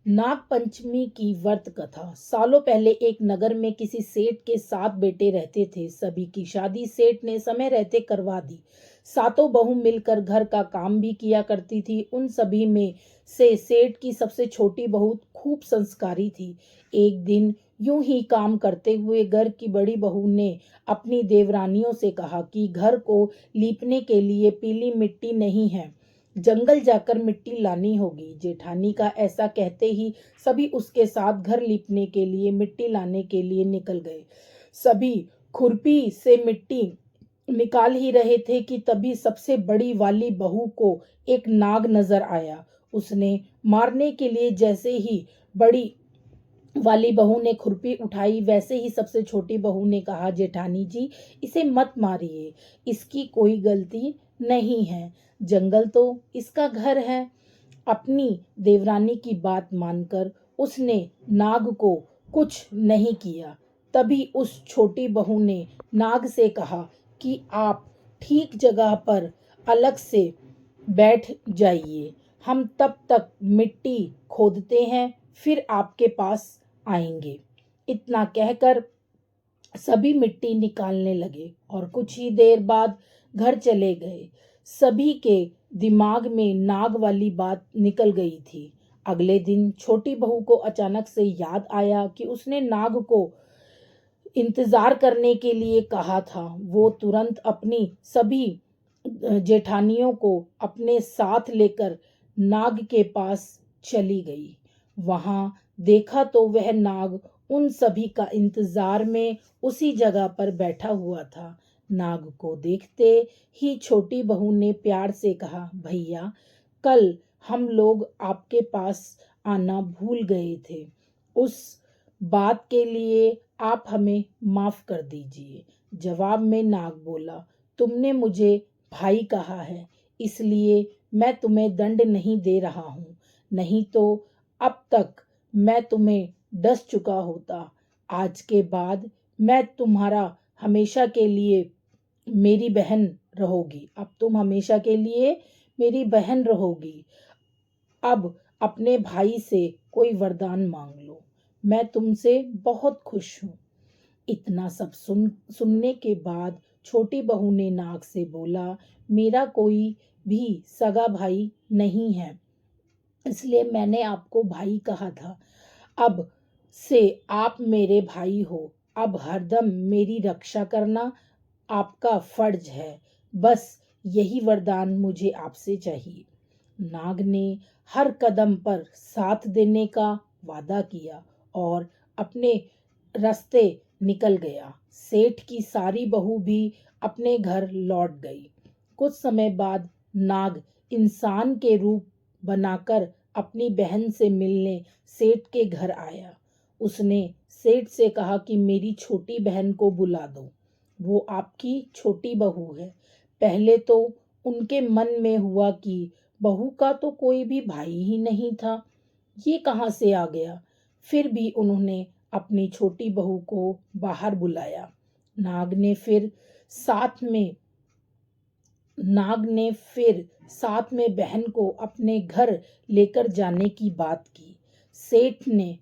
नाग पंचमी की व्रत कथा। सालों पहले एक नगर में किसी सेठ के 7 बेटे रहते थे। सभी की शादी सेठ ने समय रहते करवा दी। सातों बहू मिलकर घर का काम भी किया करती थी। उन सभी में से सेठ की सबसे छोटी बहू खूब संस्कारी थी। एक दिन यूं ही काम करते हुए घर की बड़ी बहू ने अपनी देवरानियों से कहा कि घर को लीपने के लिए पीली मिट्टी नहीं है, जंगल जाकर मिट्टी लानी होगी। जेठानी का ऐसा कहते ही सभी उसके साथ घर लीपने के लिए मिट्टी लाने के लिए निकल गए। सभी खुरपी से मिट्टी निकाल ही रहे थे कि तभी सबसे बड़ी वाली बहू को एक नाग नजर आया। उसने मारने के लिए जैसे ही बड़ी वाली बहू ने खुरपी उठाई, वैसे ही सबसे छोटी बहू ने कहा, जेठानी जी, इसे मत मारिए, इसकी कोई गलती नहीं है, जंगल तो इसका घर है। अपनी देवरानी की बात मानकर उसने नाग को कुछ नहीं किया। तभी उस छोटी बहू ने नाग से कहा कि आप ठीक जगह पर अलग से बैठ जाइए, हम तब तक मिट्टी खोदते हैं, फिर आपके पास आएंगे। इतना कहकर सभी मिट्टी निकालने लगे और कुछ ही देर बाद घर चले गए। सभी के दिमाग में नाग वाली बात निकल गई थी। अगले दिन छोटी बहू को अचानक से याद आया कि उसने नाग को इंतजार करने के लिए कहा था। वो तुरंत अपनी सभी जेठानियों को अपने साथ लेकर नाग के पास चली गई। वहां देखा तो वह नाग उन सभी का इंतजार में उसी जगह पर बैठा हुआ था। नाग को देखते ही छोटी बहू ने प्यार से कहा, भैया, कल हम लोग आपके पास आना भूल गए थे। उस बात के लिए आप हमें माफ कर दीजिए। जवाब में नाग बोला, तुमने मुझे भाई कहा है, इसलिए मैं तुम्हें दंड नहीं दे रहा हूँ, नहीं तो अब तक मैं तुम्हें डस चुका होता। आज के बाद मैं तुम्हारा हमेशा के लिए मेरी बहन रहोगी। अब तुम हमेशा के लिए मेरी बहन रहोगी। अब अपने भाई से कोई वरदान मांग लो, मैं तुमसे बहुत खुश हूँ। इतना सब सुनने के बाद छोटी बहू ने नाग से बोला, मेरा कोई भी सगा भाई नहीं है, इसलिए मैंने आपको भाई कहा था। अब से आप मेरे भाई हो। अब हरदम मेरी रक्षा करना आपका फर्ज है। बस यही वरदान मुझे आपसे चाहिए। नाग ने हर कदम पर साथ देने का वादा किया और अपने रास्ते निकल गया। सेठ की सारी बहू भी अपने घर लौट गई। कुछ समय बाद नाग इंसान के रूप बनाकर अपनी बहन से मिलने सेठ के घर आया। उसने सेठ से कहा कि मेरी छोटी बहन को बुला दो, वो आपकी छोटी बहू है। पहले तो उनके मन में हुआ कि बहू का तो कोई भी भाई ही नहीं था, ये कहाँ से आ गया। फिर भी उन्होंने अपनी छोटी बहू को बाहर बुलाया। नाग ने फिर साथ में नाग ने फिर साथ में बहन को अपने घर लेकर जाने की बात की। सेठ ने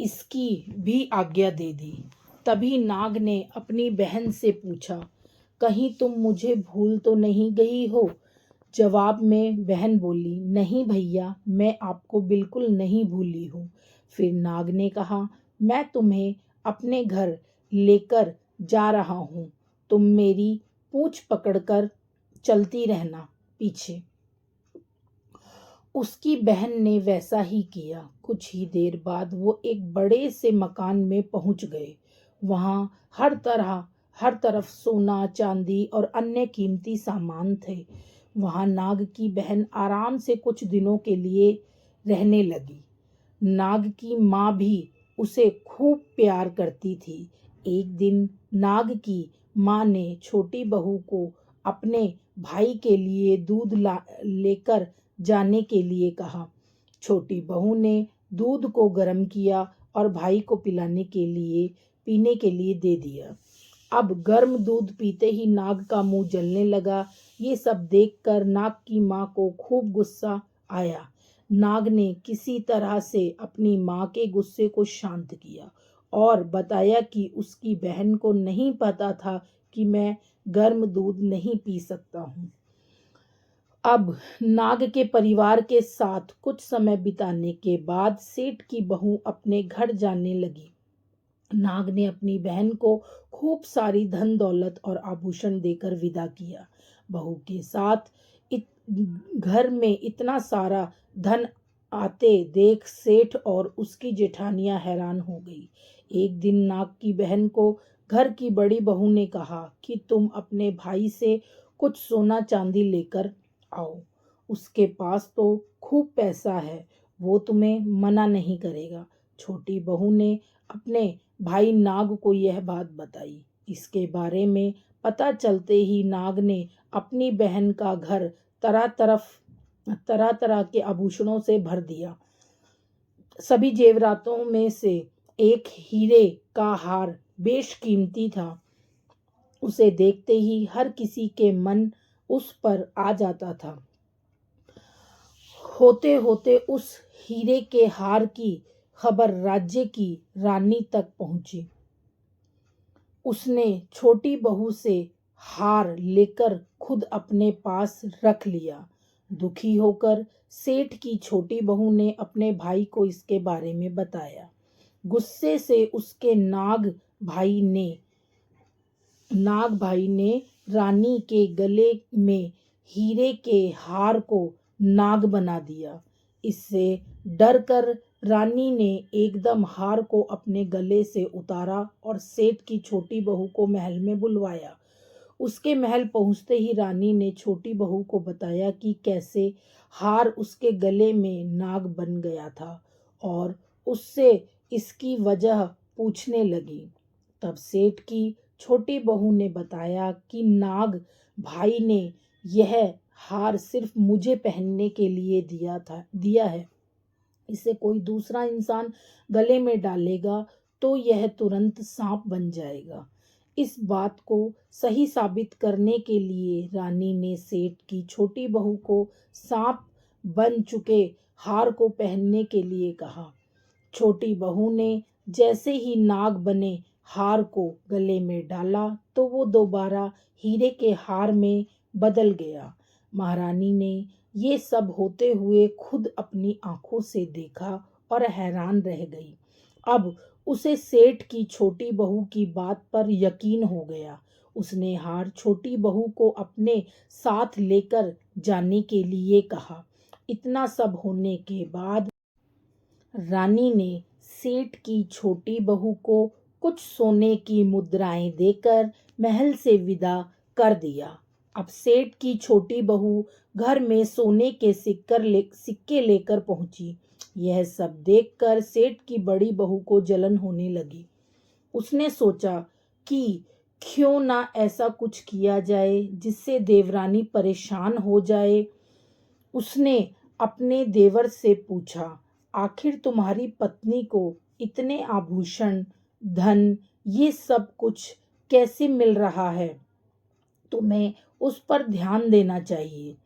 इसकी भी आज्ञा दे दी। तभी नाग ने अपनी बहन से पूछा, कहीं तुम मुझे भूल तो नहीं गई हो। जवाब में बहन बोली, नहीं भैया, मैं आपको बिल्कुल नहीं भूली हूँ। फिर नाग ने कहा, मैं तुम्हें अपने घर लेकर जा रहा हूँ, तुम मेरी पूंछ पकड़कर चलती रहना पीछे। उसकी बहन ने वैसा ही किया। कुछ ही देर बाद वो एक बड़े से मकान में पहुंच गए। वहां हर तरफ सोना, चांदी और अन्य कीमती सामान थे। वहां नाग की बहन आराम से कुछ दिनों के लिए रहने लगी। नाग की माँ भी उसे खूब प्यार करती थी। एक दिन नाग की माँ ने छोटी बहू को अपने भाई के लिए दूध लेकर जाने के लिए कहा। छोटी बहू ने दूध को गर्म किया और भाई को पीने के लिए दे दिया। अब गर्म दूध पीते ही नाग का मुंह जलने लगा। ये सब देखकर नाग की माँ को खूब गुस्सा आया। नाग ने किसी तरह से अपनी माँ के गुस्से को शांत किया और बताया कि उसकी बहन को नहीं पता था कि मैं गर्म दूध नहीं पी सकता हूँ। अब नाग के परिवार के साथ कुछ समय बिताने के बाद सेठ की बहू अपने घर जाने लगी। नाग ने अपनी बहन को खूब सारी धन दौलत और आभूषण देकर विदा किया। बहू के साथ घर में इतना सारा धन आते देख सेठ और उसकी जेठानियां हैरान हो गई। एक दिन नाग की बहन को घर की बड़ी बहू ने कहा कि तुम अपने भाई से कुछ सोना चांदी लेकर आओ। उसके पास तो खूब पैसा है, वो तुम्हें मना नहीं करेगा। छोटी बहू ने अपने भाई नाग को यह बात बताई। इसके बारे में पता चलते ही नाग ने अपनी बहन का घर तरह तरह के आभूषणों से भर दिया। सभी जेवरातों में से एक हीरे का हार बेशकीमती था। उसे देखते ही हर किसी के मन उस पर आ जाता था। होते होते उस हीरे के हार की खबर राज्य की रानी तक पहुंची। उसने छोटी बहू से हार लेकर खुद अपने पास रख लिया। दुखी होकर सेठ की छोटी बहू ने अपने भाई को इसके बारे में बताया। गुस्से से उसके नाग भाई ने रानी के गले में हीरे के हार को नाग बना दिया। इससे डर कर रानी ने एकदम हार को अपने गले से उतारा और सेठ की छोटी बहू को महल में बुलवाया। उसके महल पहुंचते ही रानी ने छोटी बहू को बताया कि कैसे हार उसके गले में नाग बन गया था और उससे इसकी वजह पूछने लगी। तब सेठ की छोटी बहू ने बताया कि नाग भाई ने यह हार सिर्फ मुझे पहनने के लिए दिया है। इसे कोई दूसरा इंसान गले में डालेगा तो यह तुरंत सांप बन जाएगा। इस बात को सही साबित करने के लिए रानी ने सेठ की छोटी बहू को सांप बन चुके हार को पहनने के लिए कहा। छोटी बहू ने जैसे ही नाग बने हार को गले में डाला तो वो दोबारा हीरे के हार में बदल गया। महारानी ने ये सब होते हुए खुद अपनी आंखों से देखा और हैरान रह गई। अब उसे सेठ की छोटी बहू की बात पर यकीन हो गया। उसने हार छोटी बहू को अपने साथ लेकर जाने के लिए कहा। इतना सब होने के बाद रानी ने सेठ की छोटी बहू को कुछ सोने की मुद्राएं देकर महल से विदा कर दिया। अब सेठ की छोटी बहू घर में सोने के सिक्के लेकर पहुंची। यह सब देखकर सेठ की बड़ी बहू को जलन होने लगी। उसने सोचा कि क्यों ना ऐसा कुछ किया जाए जिससे देवरानी परेशान हो जाए। उसने अपने देवर से पूछा, आखिर तुम्हारी पत्नी को इतने आभूषण, धन, ये सब कुछ कैसे मिल रहा है? तुम्हें उस पर ध्यान देना चाहिए।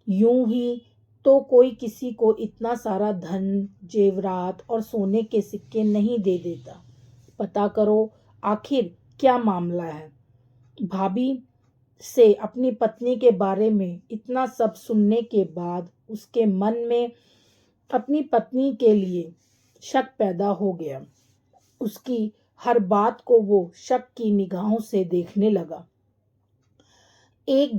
यूं ही तो कोई किसी को इतना सारा धन, जेवरात और सोने के सिक्के नहीं दे देता। पता करो आखिर क्या मामला है। भाभी से अपनी पत्नी के बारे में इतना सब सुनने के बाद उसके मन में अपनी पत्नी के लिए शक पैदा हो गया। उसकी हर बात को वो शक की निगाहों से देखने लगा। एक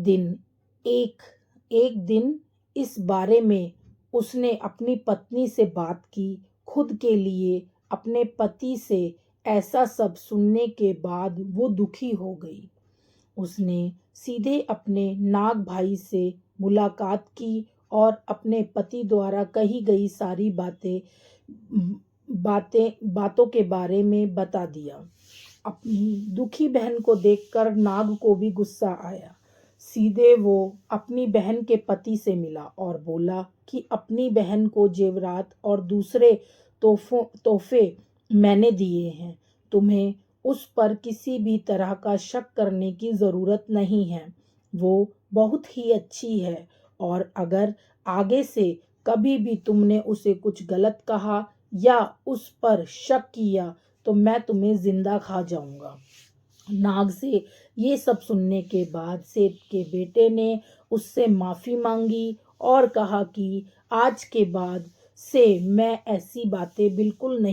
दिन इस बारे में उसने अपनी पत्नी से बात की। खुद के लिए अपने पति से ऐसा सब सुनने के बाद वो दुखी हो गई। उसने सीधे अपने नाग भाई से मुलाकात की और अपने पति द्वारा कही गई सारी बातों के बारे में बता दिया। अपनी दुखी बहन को देखकर नाग को भी गुस्सा आया। सीधे वो अपनी बहन के पति से मिला और बोला कि अपनी बहन को जेवरात और दूसरे तोहफे मैंने दिए हैं। तुम्हें उस पर किसी भी तरह का शक करने की ज़रूरत नहीं है। वो बहुत ही अच्छी है और अगर आगे से कभी भी तुमने उसे कुछ गलत कहा या उस पर शक किया तो मैं तुम्हें जिंदा खा जाऊंगा। नाग से ये सब सुनने के बाद सेठ के बेटे ने उससे माफी मांगी और कहा कि आज के बाद से मैं ऐसी बातें बिल्कुल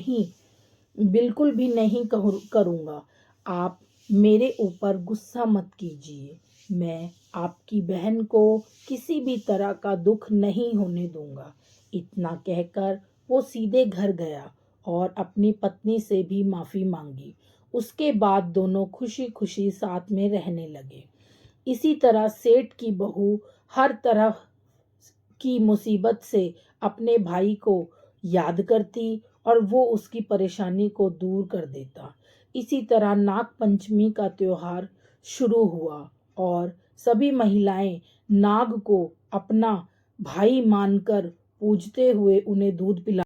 भी नहीं करूँगा। आप मेरे ऊपर गुस्सा मत कीजिए। मैं आपकी बहन को किसी भी तरह का दुख नहीं होने दूंगा। इतना कहकर वो सीधे घर गया और अपनी पत्नी से भी माफ़ी मांगी। उसके बाद दोनों खुशी खुशी साथ में रहने लगे। इसी तरह सेठ की बहू हर तरह की मुसीबत से अपने भाई को याद करती और वो उसकी परेशानी को दूर कर देता। इसी तरह नाग पंचमी का त्योहार शुरू हुआ और सभी महिलाएं नाग को अपना भाई मानकर पूजते हुए उन्हें दूध पिला